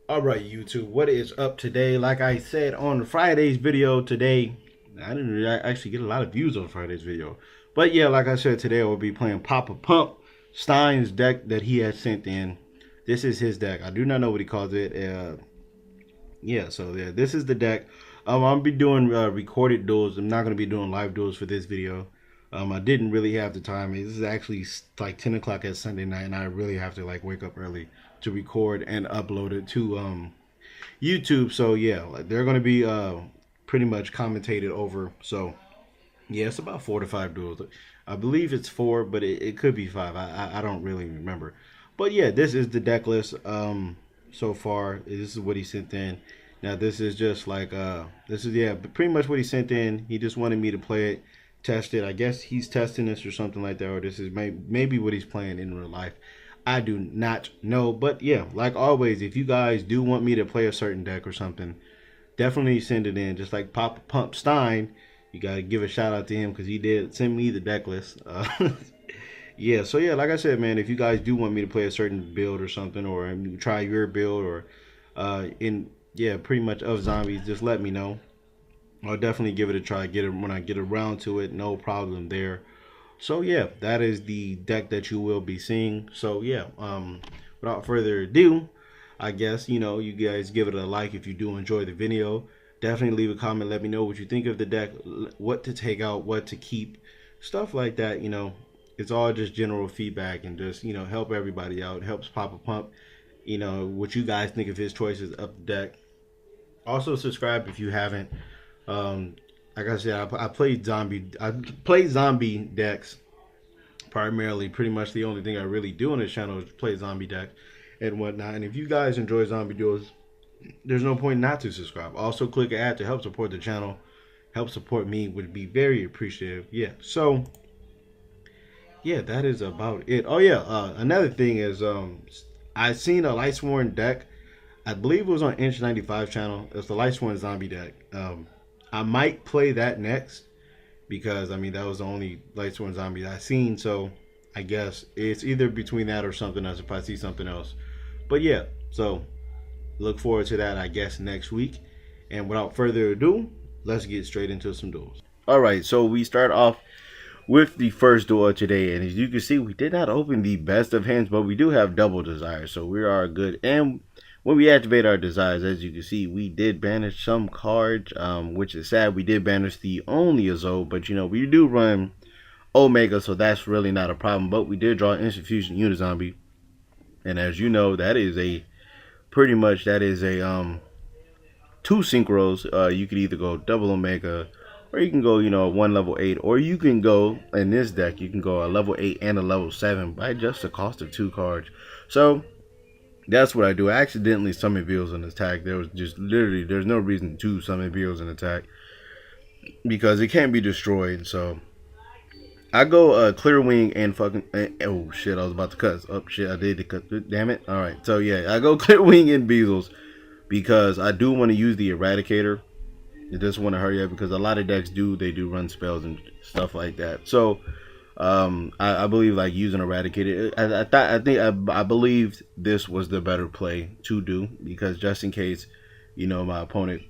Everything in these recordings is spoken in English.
All right, YouTube, what is up today? Like I said on Friday's video today, I didn't really actually get a lot of views on Friday's video. But yeah, like I said, today I will be playing Poppapump, Stein's deck that he has sent in. This is his deck. I do not know what he calls it. Yeah, so yeah, this is the deck. I'll be doing recorded duels. I'm not going to be doing live duels for this video. I didn't really have the time. This is actually like 10 o'clock at Sunday night, and I really have to like wake up early to record and upload it to YouTube. So yeah, like, they're going to be pretty much commentated over. So yeah, it's about 4 to 5 duels. I believe it's four, but it could be five. I don't really remember. But yeah, this is the deck list. So far, this is what he sent in. Now this is just like this is yeah, pretty much what he sent in. He just wanted me to play it, test it. I guess he's testing this or something like that, or this is maybe what he's playing in real life. I do not know, but yeah, like always, if you guys do want me to play a certain deck or something, definitely send it in. Just like Poppapump Stein, you gotta give a shout out to him because he did send me the deck list. Yeah, so yeah, like I said, man, if you guys do want me to play a certain build or something, or try your build, or in yeah, pretty much of zombies, just let me know. I'll definitely give it a try. Get it when I get around to it, no problem there. So yeah, that is the deck that you will be seeing. So yeah, without further ado, I guess you guys give it a like if you do enjoy the video. Definitely leave a comment. Let me know what you think of the deck, what to take out, what to keep, stuff like that. It's all just general feedback and just help everybody out. Helps Poppapump. What you guys think of his choices up the deck. Also subscribe if you haven't. Um, like I said, I played zombie. I played zombie decks primarily. Pretty much the only thing I really do on this channel is play zombie deck and whatnot. And if you guys enjoy zombie duels, there's no point not to subscribe. Also, click an ad to help support the channel. Help support me would be very appreciative. Yeah. So yeah, that is about it. Oh yeah, another thing is I seen a Lightsworn deck. I believe it was on Inch 95 channel. It's the Lightsworn zombie deck. I might play that next because I mean that was the only Lightsworn zombie I seen. So I guess it's either between that or something else if I see something else. But yeah, so look forward to that I guess next week. And without further ado, let's get straight into some duels. All right, so we start off with the first duel today, and as you can see, we did not open the best of hands, but we do have double desires, so we are good. And when we activate our desires, as you can see, we did banish some cards, which is sad. We did banish the only Azo, but we do run Omega, so that's really not a problem. But we did draw Instant Fusion Unizombie, and as you know, that is a pretty much two synchros. You could either go double Omega, or you can go, one level 8, or you can go, in this deck, you can go a level 8 and a level 7 by just the cost of 2 cards. So, that's what I do. I accidentally summon Beals in attack. There was just literally, there's no reason to summon Beals in attack because it can't be destroyed. So, I go Clear Wing and fucking, oh shit, I was about to cut. Oh shit, I did cut, damn it. Alright, so yeah, I go Clear Wing and Beezles because I do want to use the Eradicator. You just want to hurry up because a lot of decks they do run spells and stuff like that. So I believe like using Eradicator. I believed this was the better play to do because just in case my opponent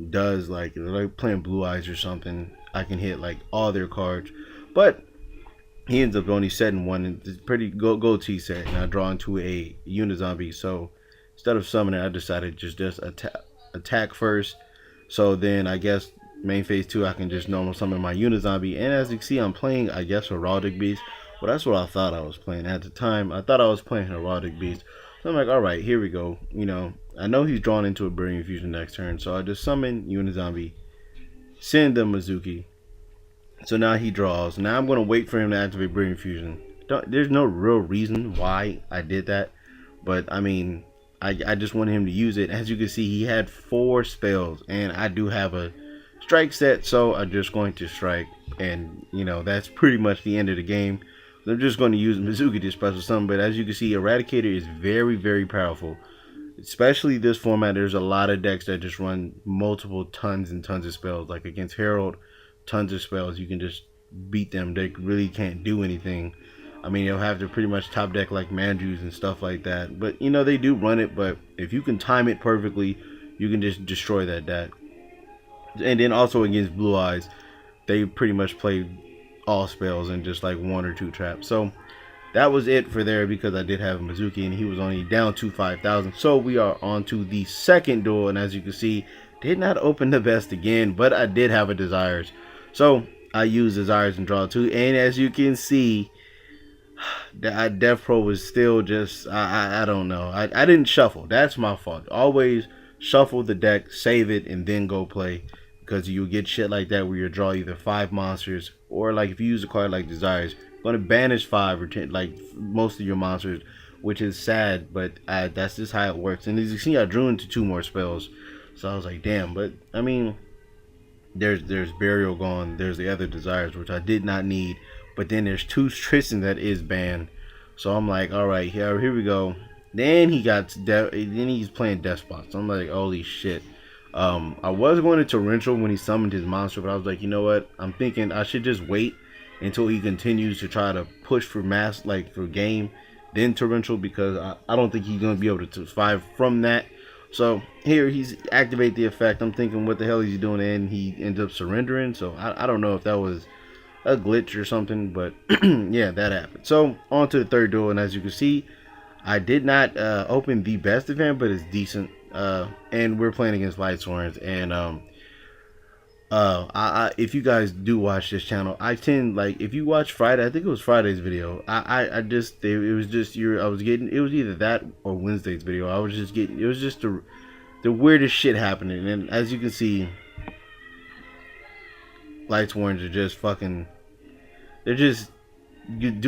does like playing Blue Eyes or something, I can hit like all their cards. But he ends up only setting one, and it's pretty go T set, and I draw into a Unizombie. So instead of summoning, I decided just attack first. So then I guess main phase 2 I can just normal summon my Unizombie. And as you can see, I'm playing I guess Heraldic Beast. Well, that's what I thought I was playing at the time. I thought I was playing Heraldic Beast. So I'm like, alright, here we go. I know he's drawn into a Brilliant Fusion next turn. So I just summon Unizombie, send them Mizuki. So now he draws. Now I'm going to wait for him to activate Brilliant Fusion. There's no real reason why I did that. But I mean, I just wanted him to use it. As you can see, he had 4 spells, and I do have a strike set, so I'm just going to strike, and that's pretty much the end of the game. I'm just going to use Mizuki to special summon, but as you can see, Eradicator is very, very powerful. Especially this format, there's a lot of decks that just run multiple tons and tons of spells. Like against Herald, tons of spells. You can just beat them. They really can't do anything. I mean, you'll have to pretty much top deck like Manjus and stuff like that. But you know, they do run it. But if you can time it perfectly, you can just destroy that deck. And then also against Blue Eyes, they pretty much played all spells and just like one or two traps. So that was it for there because I did have Mizuki and he was only down to 5,000. So we are on to the second duel, and as you can see, did not open the best again, but I did have a Desires. So I used Desires and draw two, and as you can see, Death Pro was still just, I don't know. I didn't shuffle. That's my fault. Always shuffle the deck, save it, and then go play. Because you get shit like that where you draw either 5 monsters, or like if you use a card like Desires, you're going to banish 5 or 10, like most of your monsters, which is sad, but that's just how it works. And as you see, I drew into 2 more spells. So I was like, damn. But I mean, there's Burial gone. There's the other Desires, which I did not need. But then there's 2 Tristan that is banned. So I'm like, all right, here we go. Then he's playing Despot. So I'm like, holy shit. I was going to Torrential when he summoned his monster, but I was like, you know what? I'm thinking I should just wait until he continues to try to push for mass, like for game, then Torrential, because I don't think he's going to be able to survive from that. So here he's activate the effect. I'm thinking, what the hell is he doing? And he ends up surrendering. So I don't know if that was a glitch or something, but yeah, that happened. So on to the third duel, and as you can see, I did not open the best event, but it's decent. And we're playing against Lightsworns, and if you guys do watch this channel, I tend, like, if you watch Friday, I think it was Friday's video, I just, it was just I was getting, it was either that or Wednesday's video. I was just getting, it was just the weirdest shit happening. And as you can see, Lightsworns are just fucking, they're just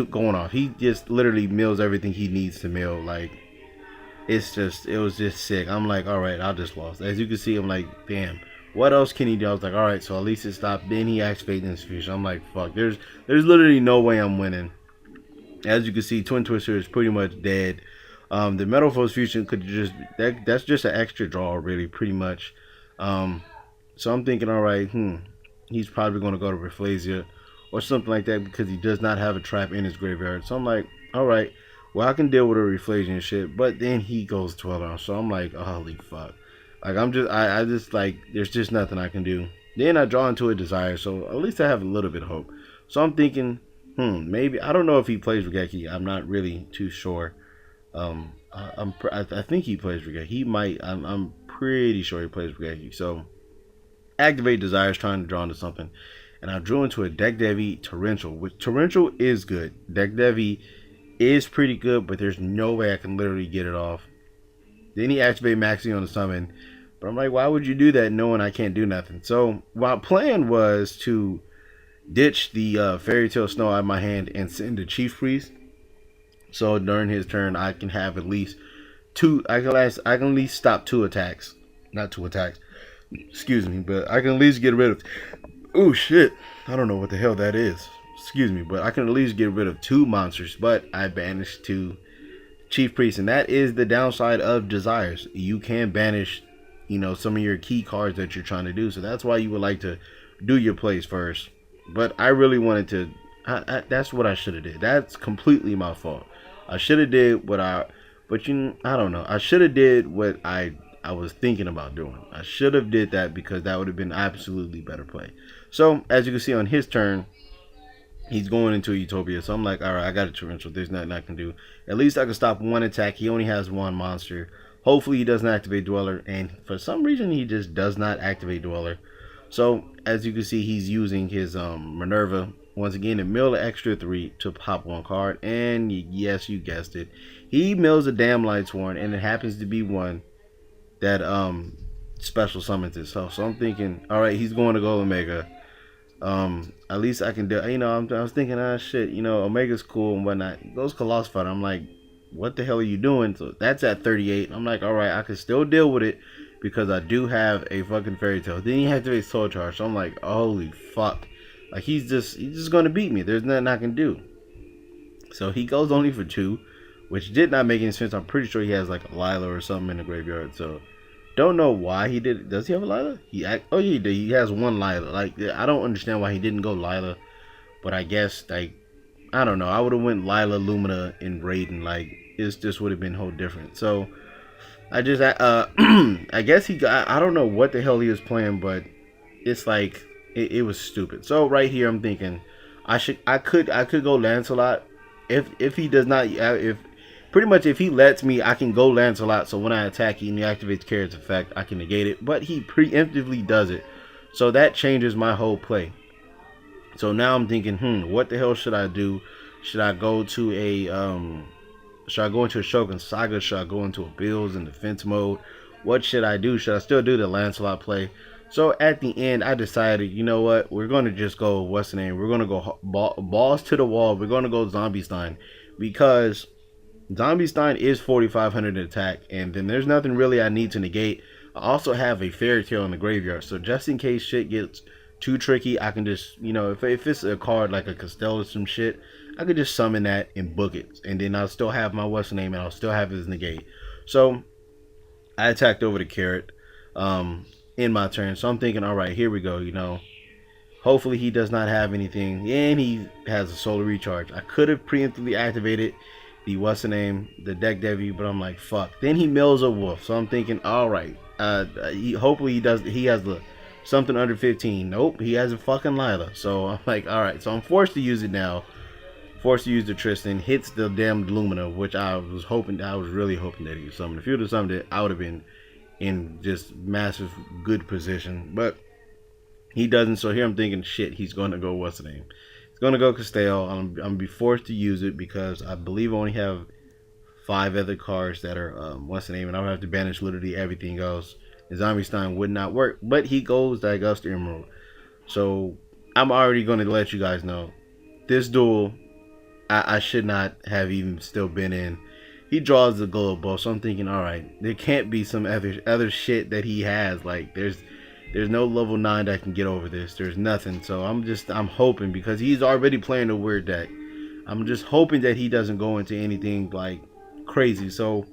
going off. He just literally mills everything he needs to mill. Like, it's just, it was just sick. I'm like, all right, I just lost. As you can see, I'm like, damn, what else can he do? I was like, all right, so at least it stopped. Then he activated Institution. I'm like, fuck, there's literally no way I'm winning. As you can see, Twin Twister is pretty much dead. The Metal Force Fusion could just, that's just an extra draw, really, pretty much. So I'm thinking, all right, he's probably going to go to Rafflesia or something like that, because he does not have a trap in his graveyard. So I'm like, all right, well, I can deal with a Rafflesia and shit. But then he goes 12 rounds. So I'm like, holy fuck. Like, I just, like, there's just nothing I can do. Then I draw into a Desire, so at least I have a little bit of hope. So I'm thinking, maybe, I don't know if he plays Regeki. I'm not really too sure. I think he plays Regeki. He might, I'm pretty sure he plays Regeki. So, activate Desires, trying to draw into something. And I drew into a Deck Devi Torrential, which Torrential is good. Deck Devi is pretty good, but there's no way I can literally get it off. Then he activated Maxi on the summon. But I'm like, why would you do that knowing I can't do nothing? So my plan was to ditch the Fairy Tale Snow out of my hand and send the Chief Priest. So during his turn, I can have at least 2. I can at least stop 2 attacks. Not 2 attacks. Excuse me, but I can at least get rid of. Oh shit! I don't know what the hell that is. Excuse me, but I can at least get rid of 2 monsters. But I banished 2 Chief Priests, and that is the downside of Desires. You can banish, you know, some of your key cards that you're trying to do. So that's why you would like to do your plays first. But I really wanted to. That's what I should have did. That's completely my fault. I should have did what I don't know. I should have did what I was thinking about doing. I should have did that, because that would have been absolutely better play. So as you can see on his turn, he's going into Utopia. So I'm like, all right, I got a Torrential. There's nothing I can do. At least I can stop 1 attack. He only has 1 monster. Hopefully he doesn't activate Dweller. And for some reason, he just does not activate Dweller. So as you can see, he's using his Minerva once again to mill an extra 3 to pop 1 card. And yes, you guessed it, he mills a damn Lightsworn, and it happens to be one that special summons itself. So I'm thinking, all right, he's going to go Omega. At least I can do, you know, I was thinking, shit, you know, Omega's cool and whatnot. He goes Colossus Fighter. I'm like, what the hell are you doing? So that's at 38. I'm like, all right, I can still deal with it, because I do have a fucking Fairy Tale. Then he activates Soul Charge. So I'm like, holy fuck. Like, he's just going to beat me. There's nothing I can do. So he goes only for 2, which did not make any sense. I'm pretty sure he has like a Lila or something in the graveyard. So don't know why he did it. Does he have a Lila? Oh yeah, he has 1 Lila. Like, I don't understand why he didn't go Lila, but I guess, like, I don't know. I would have went Lila, Lumina, and Raiden. Like it's just would have been whole different. So I just I guess he got. I don't know what the hell he was playing, but it's like it was stupid. So right here, I'm thinking I could go Lancelot if he does not if pretty much if he lets me, I can go Lancelot. So when I attack, he activates Carrot's effect. I can negate it, but he preemptively does it. So that changes my whole play. So now I'm thinking, what the hell should I do? Should I go to should I go into a Shogun Saga? Should I go into a Bills in defense mode? What should I do? Should I still do the Lancelot play? So at the end, I decided, you know what? We're going to just go, what's the name? We're going to go balls to the wall. We're going to go Zombie Stein. Because Zombie Stein is 4,500 attack. And then there's nothing really I need to negate. I also have a Fairy Tale in the graveyard. So just in case shit gets too tricky, I can just, if it's a card like a Costello or some shit, I could just summon that and book it. And then I'll still have my what's the name, and I'll still have his negate. So I attacked over the Carrot in my turn. So I'm thinking, all right, here we go. Hopefully he does not have anything, and he has a solar recharge. I could have preemptively activated the what's the name, the deck Devi, but I'm like, fuck. Then he mills a wolf. So I'm thinking, all right, hopefully he has the something under 15. Nope, he has a fucking Lila. So I'm like, all right, so I'm forced to use it now. Forced to use the Tristan, hits the damn Lumina, which I was really hoping that he would summon. If he would have summoned it, I would have been in just massive good position. But he doesn't, so here I'm thinking, shit, he's going to go, what's the name? He's going to go Castello. I'm going to be forced to use it because I believe I only have 5 other cards that are, what's the name? And I would have to banish literally everything else. And Zombie Stein would not work, but he goes Diagust Emerald. So I'm already going to let you guys know, this duel, I should not have even still been in. He draws the globe ball, so I'm thinking, all right, there can't be some other shit that he has. Like there's no level 9 that can get over this. There's nothing. So I'm hoping, because he's already playing a weird deck. I'm just hoping that he doesn't go into anything like crazy. So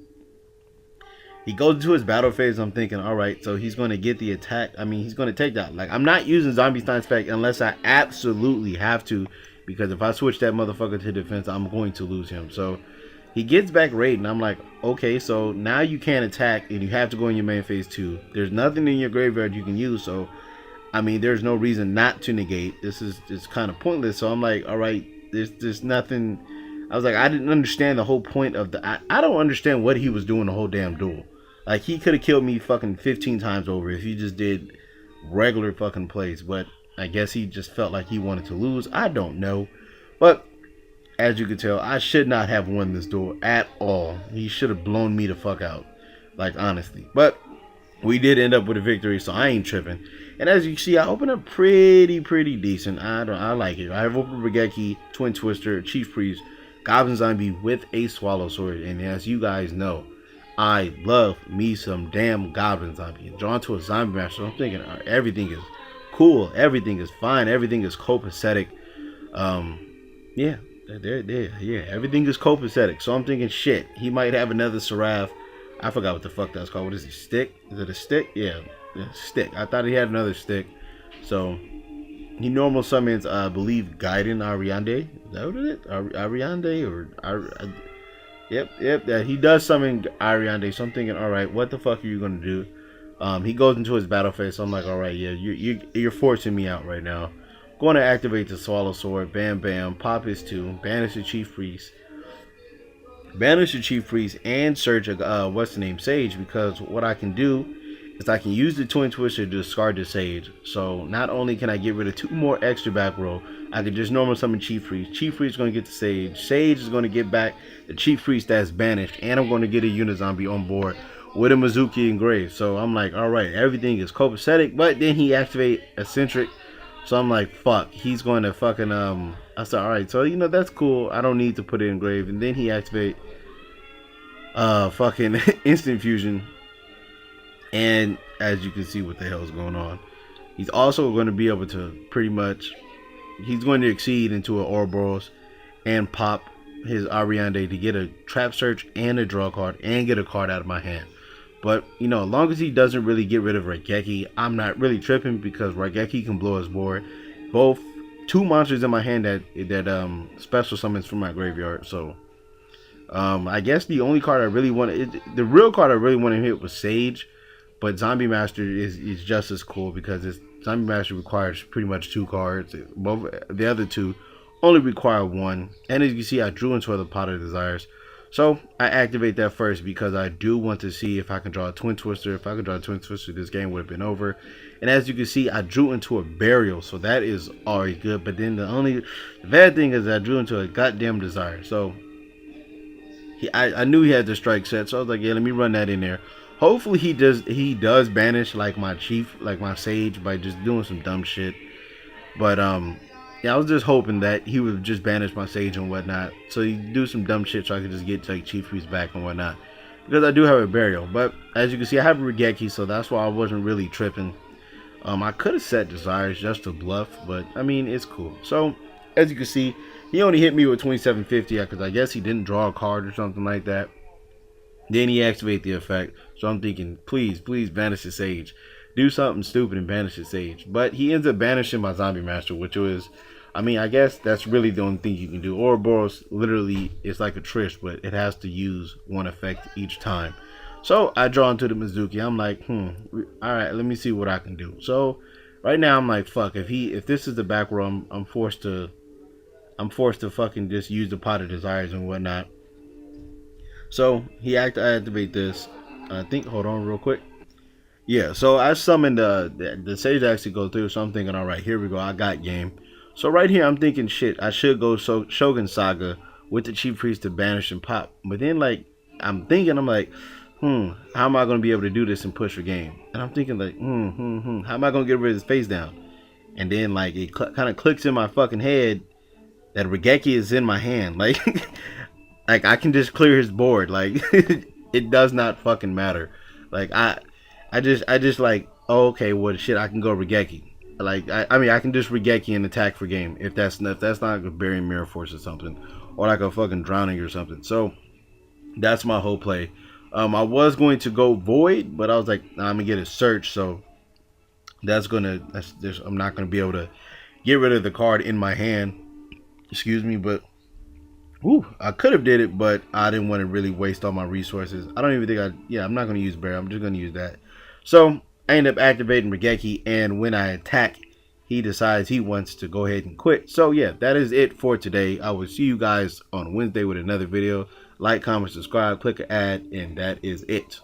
he goes into his battle phase. I'm thinking, all right, so he's going to get the attack. I mean, he's going to take that. Like, I'm not using Zombie Stein spec unless I absolutely have to. Because if I switch that motherfucker to defense, I'm going to lose him. So he gets back Raiden. I'm like, okay, so now you can't attack and you have to go in your main phase 2. There's nothing in your graveyard you can use. So, I mean, there's no reason not to negate. This is just kind of pointless. So I'm like, all right, there's nothing. I was like, I didn't understand the whole point of I don't understand what he was doing the whole damn duel. Like, he could have killed me fucking 15 times over if he just did regular fucking plays. But I guess he just felt like he wanted to lose. I don't know. But as you can tell, I should not have won this duel at all. He should have blown me the fuck out. Like, honestly. But we did end up with a victory, so I ain't tripping. And as you see, I opened up pretty decent. I like it. I have opened Regeki, Twin Twister, Chief Priest, Goblin Zombie with a Swallow Sword. And as you guys know, I love me some damn Goblin Zombie. And drawn to a Zombie Master. So I'm thinking everything is cool. Everything is fine. Everything is copacetic. Yeah, everything is copacetic. So I'm thinking, shit, he might have another Seraph. I forgot what the fuck that's called. What is he, stick? Is it a stick? Yeah, stick. I thought he had another stick. So he normal summons, I believe, Gaiden Ariande. Is that what it is? Ariande or Yep. He does summon Ariande. So I'm thinking, all right, what the fuck are you gonna do? He goes into his battle phase. So I'm like, all right, yeah, you're forcing me out right now. Going to activate the Swallow Sword. Bam. Pop his 2. Banish the Chief Priest. And search what's the name, Sage. Because what I can do is I can use the Twin Twister to discard the Sage. So not only can I get rid of 2 more extra back row, I can just normal summon Chief Priest. Chief Priest is going to get the Sage. Sage is going to get back the Chief Priest that's banished. And I'm going to get a Unizombie on board with a Mizuki engraved. So I'm like, all right, everything is copacetic. But then he activate Eccentric. So I'm like, fuck, he's going to fucking, I said, all right, so, that's cool. I don't need to put it engraved. And then he activate, fucking Instant Fusion. And as you can see what the hell is going on. He's also going to be able to he's going to exceed into an Ouroboros and pop his Ariande to get a Trap Search and a draw card and get a card out of my hand. But, as long as he doesn't really get rid of Regeki, I'm not really tripping because Regeki can blow his board. Both 2 monsters in my hand that special summons from my graveyard. So I guess the only card I really wanted, the real card I really wanted to hit was Sage, but Zombie Master is just as cool because Zombie Master requires pretty much 2 cards. Both the other 2 only require 1, and as you can see, I drew into the Pot of Desires. So I activate that first because I do want to see if I can draw a Twin Twister. If I could draw a Twin Twister, this game would have been over. And as you can see, I drew into a Burial, so that is always good. But then the bad thing is I drew into a goddamn Desire. So I knew he had the strike set, so I was like, yeah, let me run that in there. Hopefully he does banish like my chief, like my Sage, by just doing some dumb shit. But yeah, I was just hoping that he would just banish my Sage and whatnot, so he do some dumb shit so I could just get like Chief Priest back and whatnot. Because I do have a Burial, but as you can see, I have a Regeki, so that's why I wasn't really tripping. I could have set Desires just to bluff, but I mean, it's cool. So as you can see, he only hit me with 2750 because I guess he didn't draw a card or something like that. Then he activated the effect, so I'm thinking, please banish the Sage. Do something stupid and banish the Sage. But he ends up banishing my Zombie Master, which was, I mean, I guess that's really the only thing you can do. Ouroboros literally is like a Trish, but it has to use 1 effect each time. So I draw into the Mizuki. I'm like, alright, let me see what I can do. So right now I'm like, fuck, if this is the back row, I'm forced to fucking just use the Pot of Desires and whatnot. So I activate this. I think, hold on real quick. Yeah, so I summoned the Sage actually go through, so I'm thinking, alright, here we go, I got game. So right here I'm thinking, shit, I should go Shogun Saga with the Chief Priest to banish and pop. But then like I'm like, how am I gonna be able to do this and push for game? And I'm thinking like, how am I gonna get rid of his face down? And then like it kind of clicks in my fucking head that Regeki is in my hand. Like like I can just clear his board. Like it does not fucking matter. Like I just like, oh, okay, well shit, I can go Regeki. Like I mean I can just Regeki and attack for game if that's not like a Burying Mirror Force or something, or like a fucking Drowning or something. So that's my whole play. I was going to go Void, but I was like, nah, I'm gonna get a Search, so I'm not gonna be able to get rid of the card in my hand. Excuse me, but I could have did it, but I didn't want to really waste all my resources. I don't even think I'm not gonna use Bear. I'm just gonna use that. So I end up activating Regeki, and when I attack, he decides he wants to go ahead and quit. So yeah, that is it for today. I will see you guys on Wednesday with another video. Like, comment, subscribe, click an ad, and that is it.